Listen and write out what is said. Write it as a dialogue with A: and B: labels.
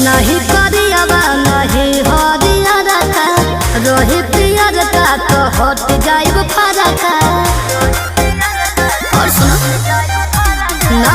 A: नहीं करियावा नहीं हरिया रखा रोही पियर का तो हट जाइब फरका और सुनो ना